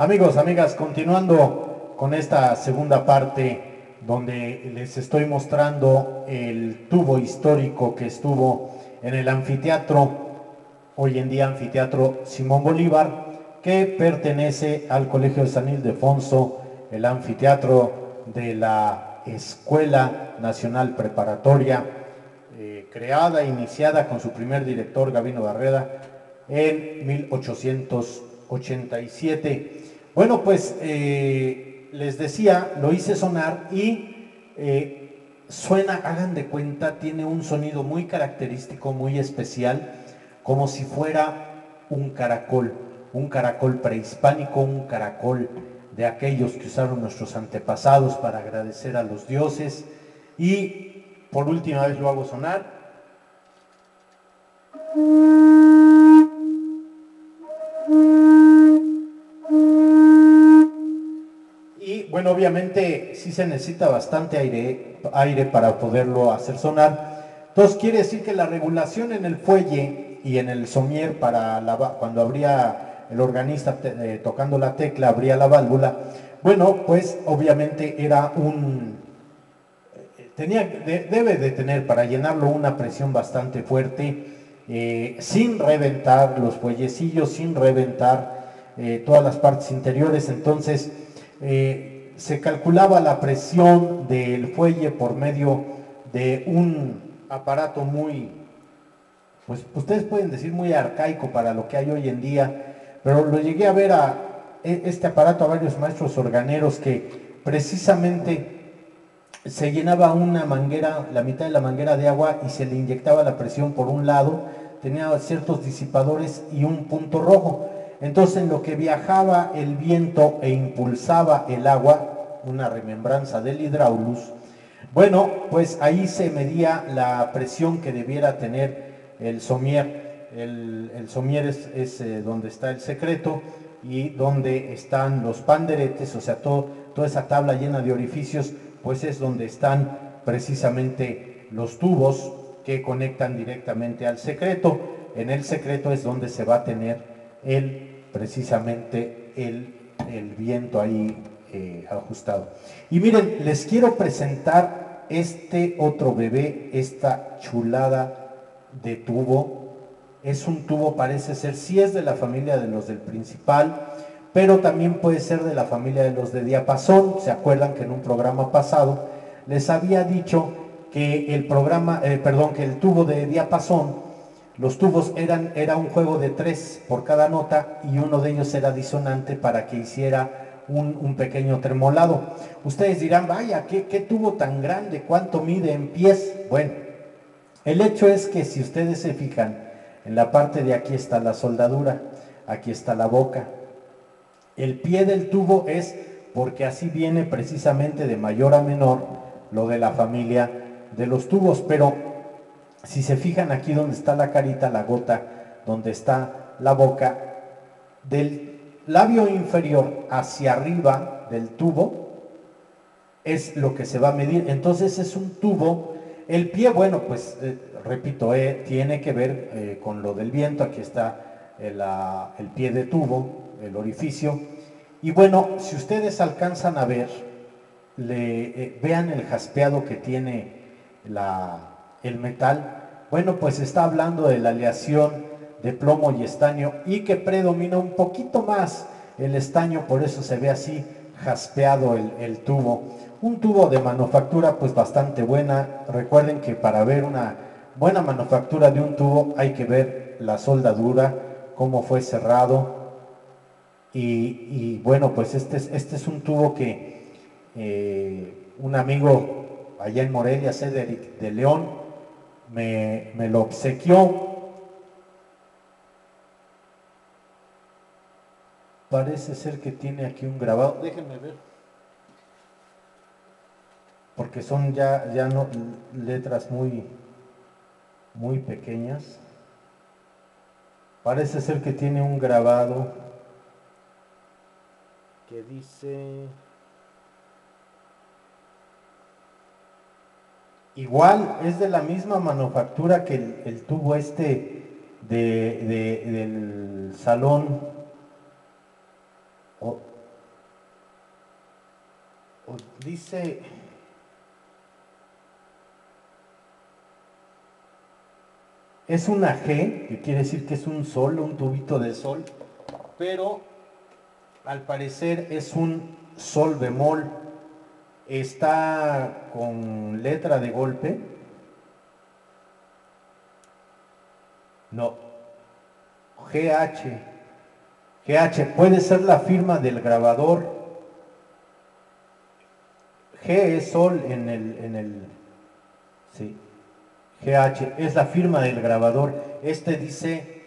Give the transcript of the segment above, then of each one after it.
Amigos, amigas, continuando con esta segunda parte donde les estoy mostrando el tubo histórico que estuvo en el anfiteatro, hoy en día anfiteatro Simón Bolívar, que pertenece al Colegio de San Ildefonso, el anfiteatro de la Escuela Nacional Preparatoria, creada e iniciada con su primer director, Gabino Barreda, en 1887. Bueno, pues les decía, lo hice sonar y suena, hagan de cuenta, tiene un sonido muy característico, muy especial, como si fuera un caracol prehispánico, un caracol de aquellos que usaron nuestros antepasados para agradecer a los dioses. Y por última vez lo hago sonar. Y bueno, obviamente sí se necesita bastante aire para poderlo hacer sonar. Entonces quiere decir que la regulación en el fuelle y en el somier cuando abría el organista tocando la tecla, abría la válvula. Bueno, pues obviamente era debe de tener para llenarlo una presión bastante fuerte, sin reventar los fuellecillos, sin reventar todas las partes interiores. Entonces se calculaba la presión del fuelle por medio de un aparato muy, pues ustedes pueden decir muy arcaico para lo que hay hoy en día, pero lo llegué a ver a este aparato a varios maestros organeros que precisamente se llenaba una manguera, la mitad de la manguera de agua, y se le inyectaba la presión por un lado, tenía ciertos disipadores y un punto rojo. Entonces en lo que viajaba el viento e impulsaba el agua, una remembranza del hidraulus, bueno, pues ahí se medía la presión que debiera tener el somier. El somier es donde está el secreto y donde están los panderetes, o sea, toda esa tabla llena de orificios, pues es donde están precisamente los tubos que conectan directamente al secreto. En el secreto es donde se va a tener precisamente el viento ahí ajustado. Y miren, les quiero presentar este otro bebé, esta chulada de tubo. Es un tubo, parece ser, sí es de la familia de los del principal, pero también puede ser de la familia de los de diapasón. ¿Se acuerdan que en un programa pasado les había dicho que que el tubo de diapasón, los tubos era un juego de 3 por cada nota y uno de ellos era disonante para que hiciera un pequeño tremolado? Ustedes dirán, vaya, ¿qué tubo tan grande? ¿Cuánto mide en pies? Bueno, el hecho es que si ustedes se fijan, en la parte de aquí está la soldadura, aquí está la boca. El pie del tubo es porque así viene precisamente de mayor a menor lo de la familia de los tubos, pero si se fijan aquí donde está la carita, la gota, donde está la boca, del labio inferior hacia arriba del tubo es lo que se va a medir. Entonces es un tubo. El pie, bueno, pues repito, tiene que ver con lo del viento. Aquí está el pie de tubo, el orificio. Y bueno, si ustedes alcanzan a ver, vean el jaspeado que tiene el metal. Bueno, pues está hablando de la aleación de plomo y estaño, y que predomina un poquito más el estaño, por eso se ve así jaspeado el tubo. Un tubo de manufactura pues bastante buena. Recuerden que para ver una buena manufactura de un tubo hay que ver la soldadura, cómo fue cerrado. Y bueno, pues este es un tubo que un amigo allá en Morelia, Cedric de León, me lo obsequió. Parece ser que tiene aquí un grabado. Déjenme ver, porque son ya no letras muy pequeñas. Parece ser que tiene un grabado que dice igual, es de la misma manufactura que el tubo este del salón o, o dice, es una G, que quiere decir que es un sol, un tubito de sol, pero al parecer es un sol bemol, está con letra de golpe, no, GH, GH, puede ser la firma del grabador, G es sol sí, GH, es la firma del grabador, este dice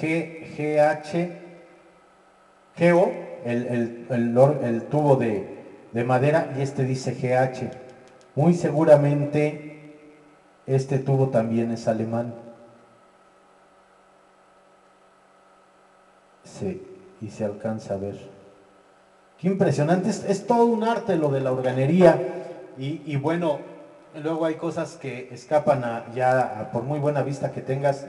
GH, GO, el tubo de madera, y este dice GH. Muy seguramente este tubo también es alemán. Sí, y se alcanza a ver. Qué impresionante, es todo un arte lo de la organería. Y bueno, luego hay cosas que escapan por muy buena vista que tengas,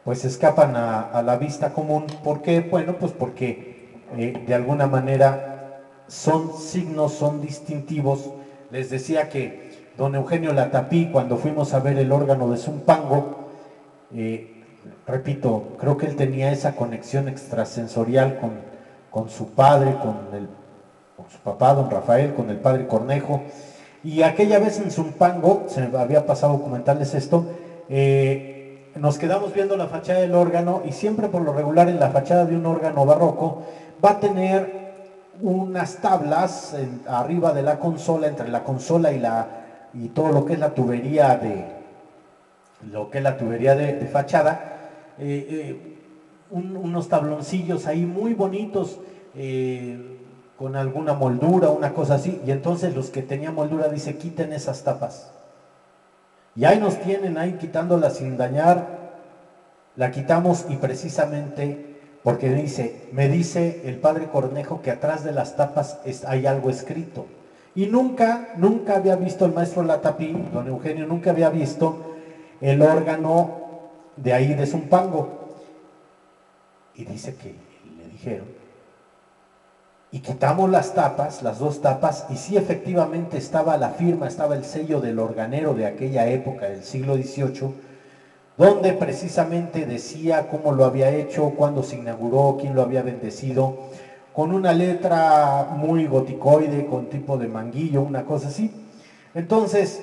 pues escapan a la vista común. ¿Por qué? Bueno, pues porque de alguna manera son signos, son distintivos. Les decía que don Eugenio Latapí, cuando fuimos a ver el órgano de Zumpango, repito, creo que él tenía esa conexión extrasensorial con su padre, con su papá, don Rafael, con el padre Cornejo. Y aquella vez en Zumpango, se me había pasado comentarles esto, nos quedamos viendo la fachada del órgano, y siempre por lo regular en la fachada de un órgano barroco va a tener unas tablas arriba de la consola, entre la consola y todo lo que es la tubería de fachada, unos tabloncillos ahí muy bonitos, con alguna moldura, una cosa así, y entonces los que tenían moldura dice, quiten esas tapas. Y ahí nos tienen ahí quitándolas sin dañar, la quitamos, y precisamente porque me dice el padre Cornejo que atrás de las tapas hay algo escrito. Y nunca había visto el maestro Latapí, don Eugenio, nunca había visto el órgano de ahí de Zumpango. Y dice que le dijeron, y quitamos las tapas, las dos tapas, y sí, efectivamente estaba la firma, estaba el sello del organero de aquella época, del siglo XVIII, donde precisamente decía cómo lo había hecho, cuándo se inauguró, quién lo había bendecido, con una letra muy goticoide, con tipo de manguillo, una cosa así. Entonces,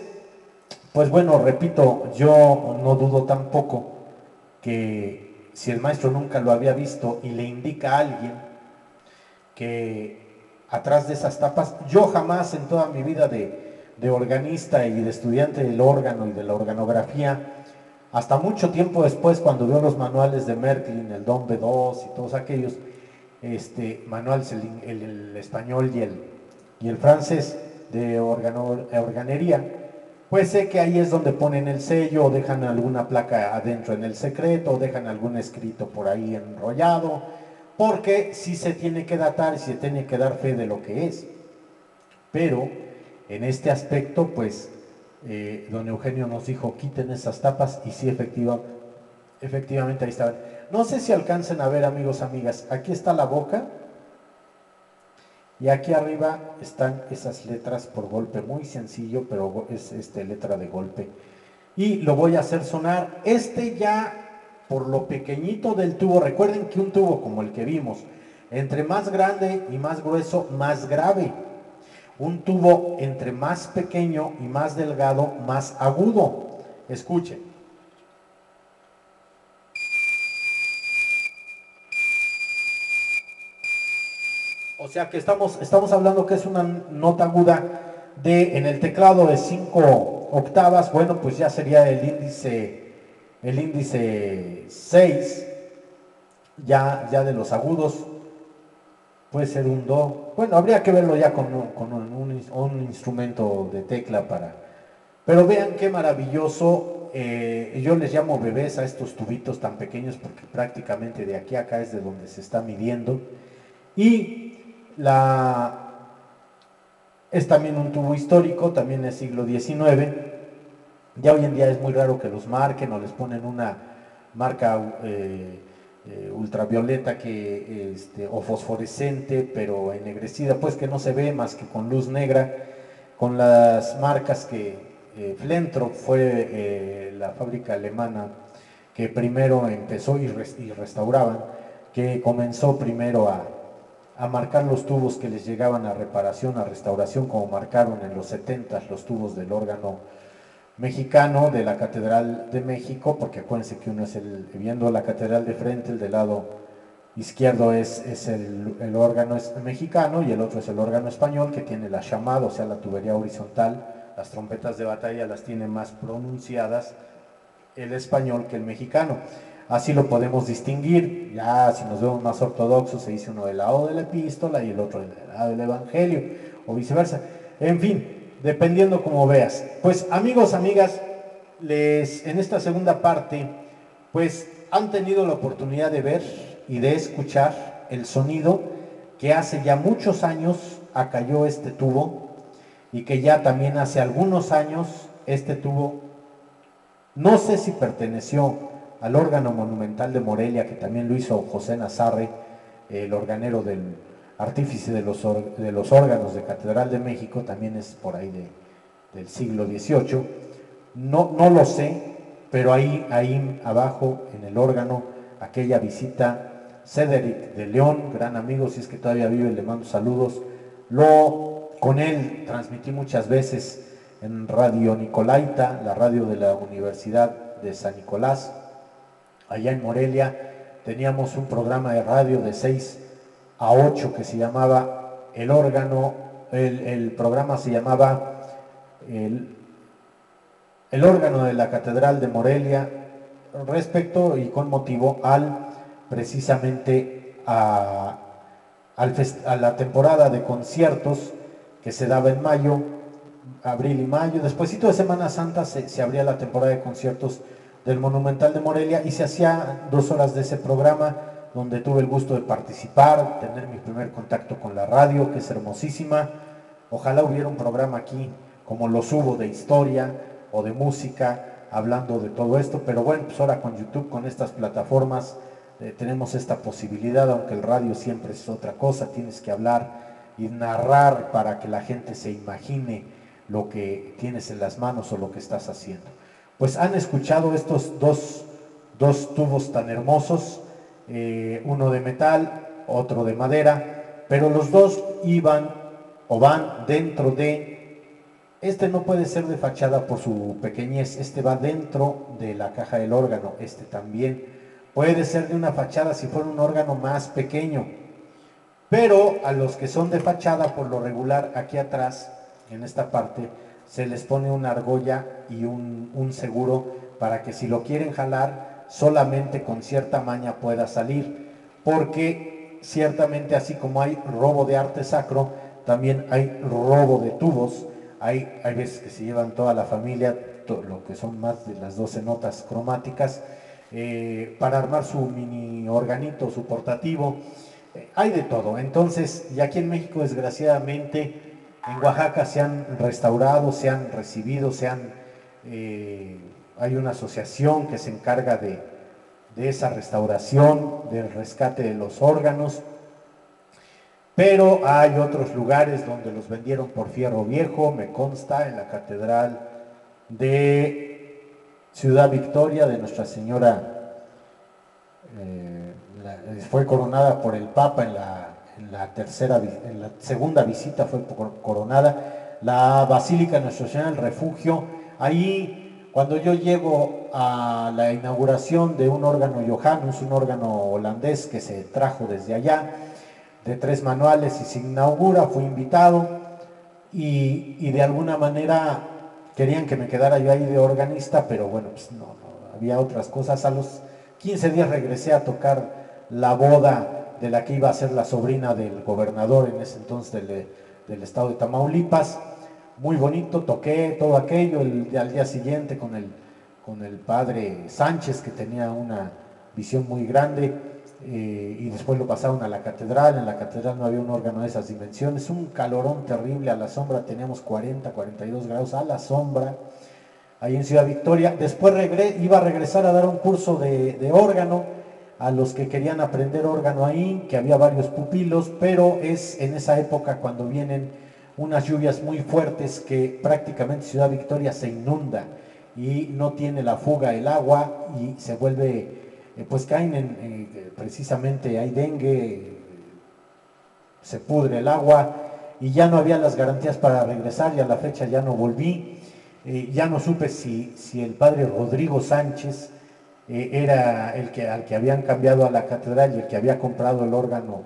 pues bueno, repito, yo no dudo tampoco que si el maestro nunca lo había visto y le indica a alguien que atrás de esas tapas, yo jamás en toda mi vida de organista y de estudiante del órgano y de la organografía, hasta mucho tiempo después, cuando veo los manuales de Merklin, el Don B2 y todos aquellos, manuales, el español y el francés de organería, pues sé que ahí es donde ponen el sello, o dejan alguna placa adentro en el secreto, o dejan algún escrito por ahí enrollado, porque sí se tiene que datar y se tiene que dar fe de lo que es. Pero en este aspecto, pues, don Eugenio nos dijo, quiten esas tapas, y sí, efectivamente ahí estaban. No sé si alcancen a ver, amigos, amigas, aquí está la boca, y aquí arriba están esas letras por golpe, muy sencillo, pero es letra de golpe. Y lo voy a hacer sonar. Ya, por lo pequeñito del tubo, recuerden que un tubo como el que vimos, entre más grande y más grueso, más grave. Un tubo entre más pequeño y más delgado, más agudo. Escuchen. O sea que estamos hablando que es una nota aguda en el teclado de 5 octavas. Bueno, pues ya sería el índice 6, ya de los agudos. Puede ser un do. Bueno, habría que verlo ya con un instrumento de tecla para. Pero vean qué maravilloso. Yo les llamo bebés a estos tubitos tan pequeños porque prácticamente de aquí a acá es de donde se está midiendo. Y es también un tubo histórico, también es siglo XIX. Ya hoy en día es muy raro que los marquen o les ponen una marca ultravioleta o fosforescente, pero ennegrecida, pues que no se ve más que con luz negra, con las marcas que Flentrop fue la fábrica alemana que primero empezó y restauraban, que comenzó primero a marcar los tubos que les llegaban a reparación, a restauración, como marcaron en los 70 los tubos del órgano mexicano de la Catedral de México, porque acuérdense que uno es viendo la catedral de frente, el del lado izquierdo es el órgano mexicano y el otro es el órgano español, que tiene la chamada, o sea, la tubería horizontal. Las trompetas de batalla las tiene más pronunciadas el español que el mexicano. Así lo podemos distinguir. Ya si nos vemos más ortodoxos, se dice uno del lado de la epístola y el otro del lado del evangelio, o viceversa. En fin, dependiendo como veas. Pues amigos, amigas, en esta segunda parte, pues han tenido la oportunidad de ver y de escuchar el sonido que hace ya muchos años acalló este tubo, y que ya también hace algunos años este tubo, no sé si perteneció al órgano monumental de Morelia, que también lo hizo José Nazarre, el organero del artífice de los órganos de Catedral de México, también es por ahí del siglo XVIII, no lo sé, pero ahí abajo en el órgano, aquella visita, Cédric de León, gran amigo, si es que todavía vive, le mando saludos, con él transmití muchas veces en Radio Nicolaita, la radio de la Universidad de San Nicolás, allá en Morelia. Teníamos un programa de radio de 6 a 8 que se llamaba El Órgano, el programa se llamaba el Órgano de la Catedral de Morelia, respecto y con motivo precisamente a la temporada de conciertos que se daba en mayo, abril y mayo. Despuésito de Semana Santa se abría la temporada de conciertos del Monumental de Morelia y se hacía 2 horas de ese programa, donde tuve el gusto de participar, tener mi primer contacto con la radio, que es hermosísima. Ojalá hubiera un programa aquí como los hubo de historia o de música, hablando de todo esto, pero bueno, pues ahora con YouTube, con estas plataformas, tenemos esta posibilidad, aunque el radio siempre es otra cosa, tienes que hablar y narrar para que la gente se imagine lo que tienes en las manos o lo que estás haciendo. Pues han escuchado estos dos tubos tan hermosos, uno de metal, otro de madera, pero los dos iban o van dentro de, este no puede ser de fachada por su pequeñez, este va dentro de la caja del órgano, este también puede ser de una fachada si fuera un órgano más pequeño, pero a los que son de fachada, por lo regular, aquí atrás, en esta parte, se les pone una argolla y un seguro para que si lo quieren jalar, solamente con cierta maña pueda salir, porque ciertamente así como hay robo de arte sacro, también hay robo de tubos. Hay veces que se llevan toda la familia, lo que son más de las 12 notas cromáticas, para armar su mini organito, su portativo. Hay de todo. Entonces, y aquí en México, desgraciadamente, en Oaxaca se han restaurado, se han recibido, hay una asociación que se encarga de esa restauración, del rescate de los órganos, pero hay otros lugares donde los vendieron por fierro viejo, me consta, en la Catedral de Ciudad Victoria de Nuestra Señora, fue coronada por el Papa en la segunda visita, fue coronada. La Basílica de Nuestra Señora del Refugio, ahí cuando yo llego a la inauguración de un órgano Johannes, un órgano holandés que se trajo desde allá, de 3 manuales, y se inaugura, fui invitado, y de alguna manera querían que me quedara yo ahí de organista, pero bueno, pues no, había otras cosas. A los 15 días regresé a tocar la boda de la que iba a ser la sobrina del gobernador en ese entonces del estado de Tamaulipas. Muy bonito, toqué todo aquello. Al día siguiente con el padre Sánchez, que tenía una visión muy grande, y después lo pasaron a la catedral. En la catedral no había un órgano de esas dimensiones, un calorón terrible, a la sombra teníamos 40, 42 grados a la sombra, ahí en Ciudad Victoria. Después iba a regresar a dar un curso de órgano, a los que querían aprender órgano ahí, que había varios pupilos, pero es en esa época cuando vienen unas lluvias muy fuertes que prácticamente Ciudad Victoria se inunda y no tiene la fuga el agua y se vuelve, pues caen precisamente hay dengue, se pudre el agua y ya no había las garantías para regresar y a la fecha ya no volví. Ya no supe si el padre Rodrigo Sánchez era al que habían cambiado a la catedral y el que había comprado el órgano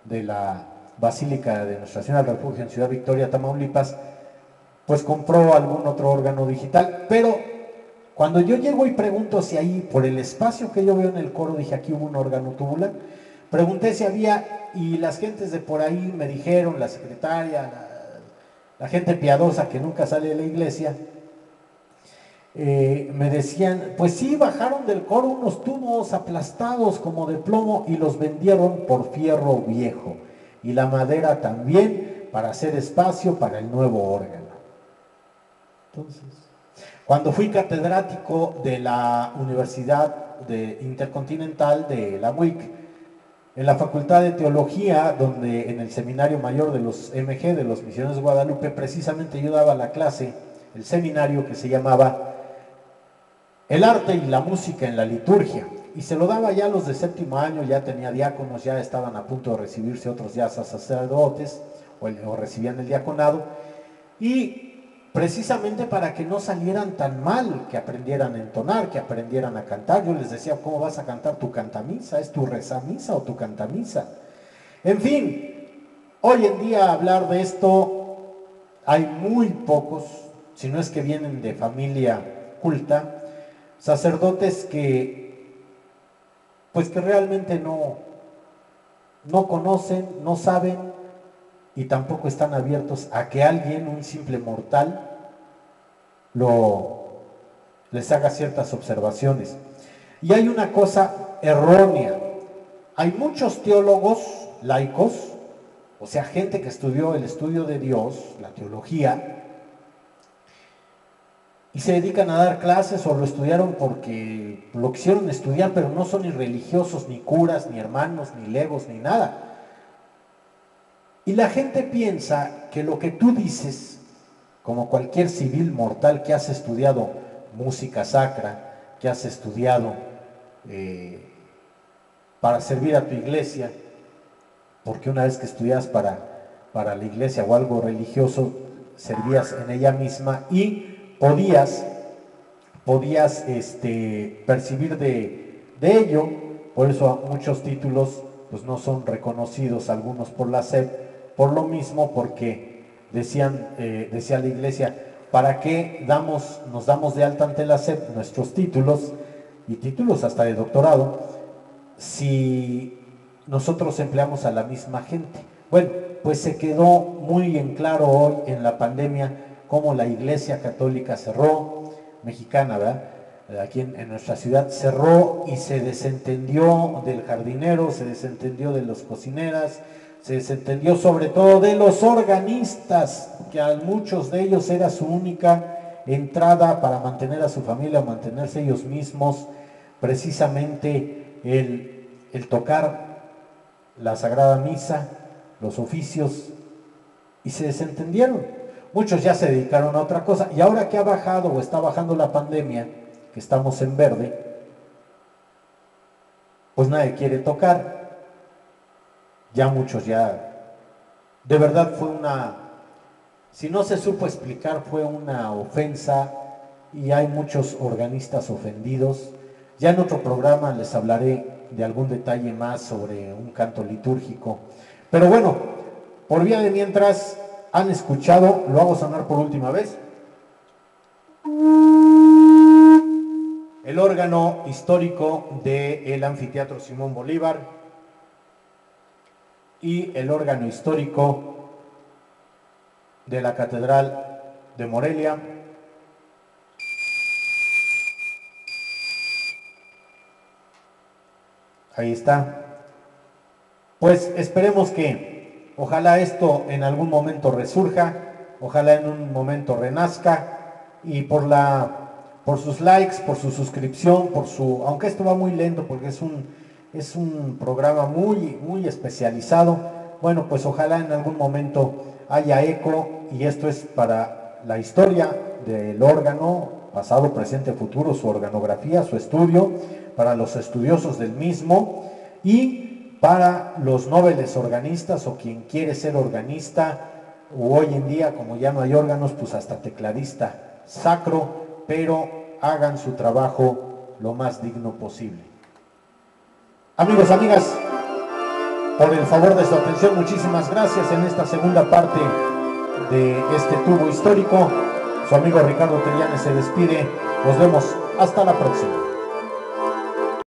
de la Basílica de Nuestra Señora del Refugio en Ciudad Victoria, Tamaulipas, pues compró algún otro órgano digital. Pero cuando yo llego y pregunto si ahí, por el espacio que yo veo en el coro, dije aquí hubo un órgano tubular, pregunté si había y las gentes de por ahí me dijeron, la secretaria, la gente piadosa que nunca sale de la iglesia, me decían, pues sí, bajaron del coro unos tubos aplastados como de plomo y los vendieron por fierro viejo y la madera también para hacer espacio para el nuevo órgano. Entonces, cuando fui catedrático de la Universidad Intercontinental de la UIC, en la Facultad de Teología, donde en el Seminario Mayor de los MG, de los Misioneros de Guadalupe, precisamente yo daba la clase, el seminario que se llamaba El arte y la música en la liturgia, y se lo daba ya a los de séptimo año, ya tenía diáconos, ya estaban a punto de recibirse otros ya sacerdotes, o recibían el diaconado, y precisamente para que no salieran tan mal, que aprendieran a entonar, que aprendieran a cantar. Yo les decía, ¿cómo vas a cantar tu cantamisa? ¿Es tu rezamisa o tu cantamisa? En fin, hoy en día hablar de esto hay muy pocos, si no es que vienen de familia culta, sacerdotes que pues que realmente no conocen, no saben y tampoco están abiertos a que alguien, un simple mortal, les haga ciertas observaciones. Y hay una cosa errónea. Hay muchos teólogos laicos, o sea, gente que estudió el estudio de Dios, la teología, y se dedican a dar clases o lo estudiaron porque lo quisieron estudiar, pero no son ni religiosos, ni curas, ni hermanos, ni legos, ni nada. Y la gente piensa que lo que tú dices, como cualquier civil mortal que has estudiado música sacra, que has estudiado para servir a tu iglesia, porque una vez que estudias para la iglesia o algo religioso, servías en ella misma y podías percibir de ello. Por eso muchos títulos pues no son reconocidos, algunos por la SEP, por lo mismo, porque decía la iglesia, ¿para qué nos damos de alta ante la SEP nuestros títulos, y títulos hasta de doctorado, si nosotros empleamos a la misma gente? Bueno, pues se quedó muy en claro hoy en la pandemia cómo la Iglesia Católica cerró, mexicana, ¿verdad? Aquí en nuestra ciudad cerró y se desentendió del jardinero, se desentendió de los cocineras, se desentendió sobre todo de los organistas, que a muchos de ellos era su única entrada para mantener a su familia, mantenerse ellos mismos, precisamente el tocar la Sagrada Misa, los oficios, y se desentendieron. Muchos ya se dedicaron a otra cosa, y ahora que ha bajado o está bajando la pandemia, que estamos en verde, pues nadie quiere tocar. Ya muchos de verdad si no se supo explicar, fue una ofensa, y hay muchos organistas ofendidos. Ya en otro programa les hablaré de algún detalle más sobre un canto litúrgico. Pero bueno, por vía de mientras, han escuchado, lo hago sonar por última vez, el órgano histórico del Anfiteatro Simón Bolívar y el órgano histórico de la Catedral de Morelia. Ahí está. Pues esperemos que, ojalá esto en algún momento resurja, ojalá en un momento renazca, y por sus likes, por su suscripción, aunque esto va muy lento porque es es un programa muy especializado. Bueno, pues ojalá en algún momento haya eco, y esto es para la historia del órgano, pasado, presente, futuro, su organografía, su estudio, para los estudiosos del mismo y para los nobles organistas o quien quiere ser organista, o hoy en día, como ya no hay órganos, pues hasta tecladista sacro, pero hagan su trabajo lo más digno posible. Amigos, amigas, por el favor de su atención, muchísimas gracias en esta segunda parte de este tubo histórico. Su amigo Ricardo Trillanes se despide. Nos vemos hasta la próxima.